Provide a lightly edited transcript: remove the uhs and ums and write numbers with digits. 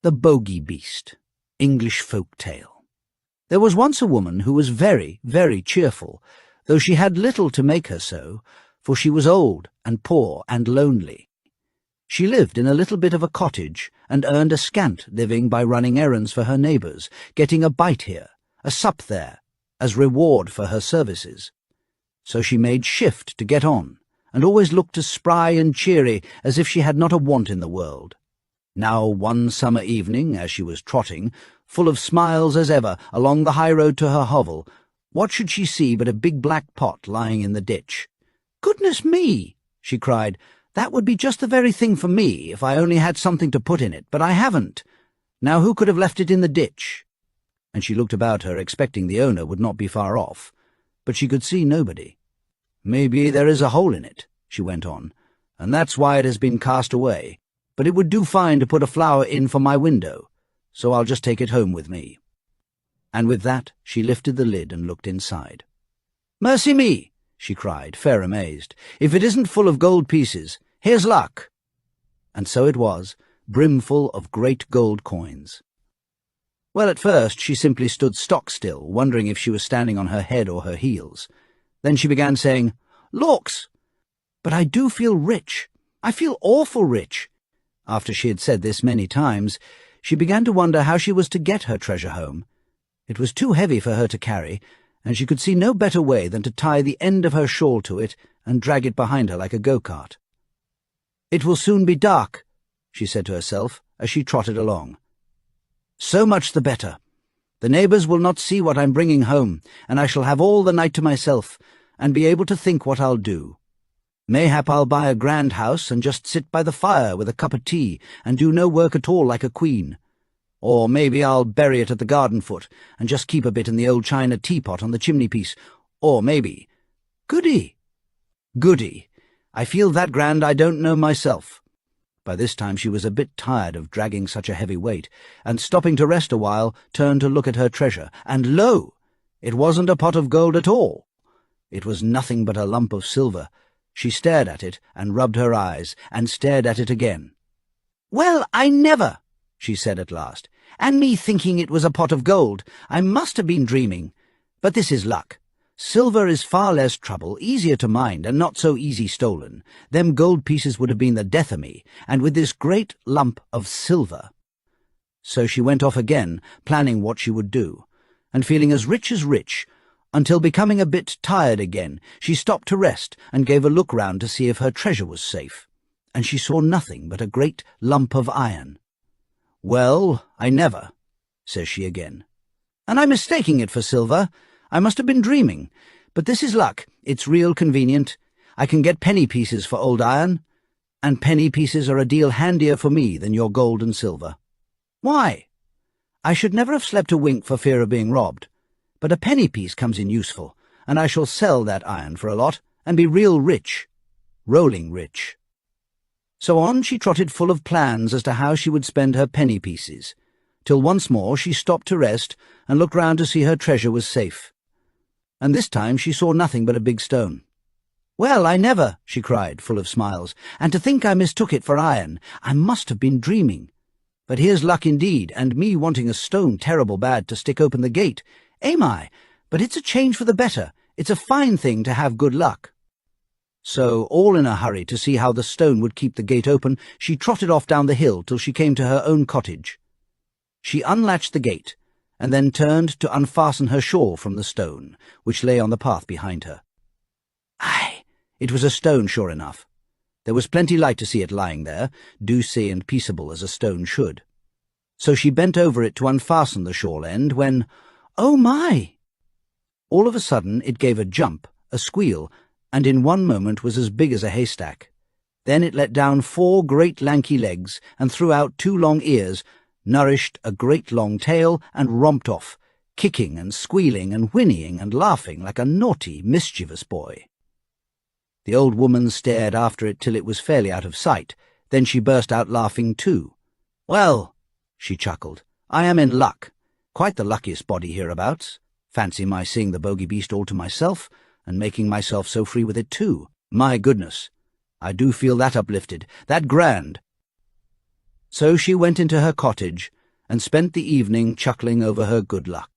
The Bogey Beast, English folk tale. There was once a woman who was very, very cheerful, though she had little to make her so, for she was old and poor and lonely. She lived in a little bit of a cottage and earned a scant living by running errands for her neighbours, getting a bite here, a sup there, as reward for her services. So she made shift to get on, and always looked as spry and cheery as if she had not a want in the world. Now one summer evening, as she was trotting, full of smiles as ever, along the high road to her hovel, what should she see but a big black pot lying in the ditch? "Goodness me!" she cried. "That would be just the very thing for me, if I only had something to put in it, but I haven't. Now who could have left it in the ditch?" And she looked about her, expecting the owner would not be far off, but she could see nobody. "Maybe there is a hole in it," she went on, "and that's why it has been cast away. But it would do fine to put a flower in for my window, so I'll just take it home with me." And with that she lifted the lid and looked inside. "Mercy me!" she cried, fair amazed. "If it isn't full of gold pieces, here's luck!" And so it was, brimful of great gold coins. Well, at first she simply stood stock-still, wondering if she was standing on her head or her heels. Then she began saying, "Lawks! But I do feel rich. I feel awful rich." After she had said this many times, she began to wonder how she was to get her treasure home. It was too heavy for her to carry, and she could see no better way than to tie the end of her shawl to it and drag it behind her like a go-cart. "It will soon be dark," she said to herself as she trotted along. "So much the better. The neighbours will not see what I'm bringing home, and I shall have all the night to myself, and be able to think what I'll do. Mayhap I'll buy a grand house and just sit by the fire with a cup of tea and do no work at all like a queen. Or maybe I'll bury it at the garden foot and just keep a bit in the old china teapot on the chimney-piece. Or maybe— Goody! Goody! I feel that grand I don't know myself." By this time she was a bit tired of dragging such a heavy weight, and stopping to rest a while, turned to look at her treasure, and lo! It wasn't a pot of gold at all. It was nothing but a lump of silver. She stared at it, and rubbed her eyes, and stared at it again. "Well, I never!" she said at last. "And me thinking it was a pot of gold. I must have been dreaming. But this is luck. Silver is far less trouble, easier to mind, and not so easy stolen. Them gold pieces would have been the death of me, and with this great lump of silver." So she went off again, planning what she would do, and feeling as rich, until, becoming a bit tired again, she stopped to rest and gave a look round to see if her treasure was safe, and she saw nothing but a great lump of iron. "Well, I never," says she again. "And I'm mistaking it for silver. I must have been dreaming. But this is luck. It's real convenient. I can get penny pieces for old iron, and penny pieces are a deal handier for me than your gold and silver. Why? I should never have slept a wink for fear of being robbed. But a penny piece comes in useful, and I shall sell that iron for a lot, and be real rich, rolling rich." So on she trotted, full of plans as to how she would spend her penny pieces, till once more she stopped to rest and looked round to see her treasure was safe. And this time she saw nothing but a big stone. "Well, I never!" she cried, full of smiles. "And to think I mistook it for iron! I must have been dreaming. But here's luck indeed, and me wanting a stone terrible bad to stick open the gate. Aim I? But it's a change for the better. It's a fine thing to have good luck." So, all in a hurry to see how the stone would keep the gate open, she trotted off down the hill till she came to her own cottage. She unlatched the gate, and then turned to unfasten her shawl from the stone, which lay on the path behind her. Aye, it was a stone, sure enough. There was plenty light to see it lying there, douce and peaceable as a stone should. So she bent over it to unfasten the shawl end, when— oh my! All of a sudden it gave a jump, a squeal, and in one moment was as big as a haystack. Then it let down 4 great lanky legs and threw out 2 long ears, nourished a great long tail, and romped off, kicking and squealing and whinnying and laughing like a naughty, mischievous boy. The old woman stared after it till it was fairly out of sight. Then she burst out laughing too. "Well," she chuckled, "I am in luck. Quite the luckiest body hereabouts. Fancy my seeing the Bogey Beast all to myself, and making myself so free with it too. My goodness, I do feel that uplifted, that grand." So she went into her cottage, and spent the evening chuckling over her good luck.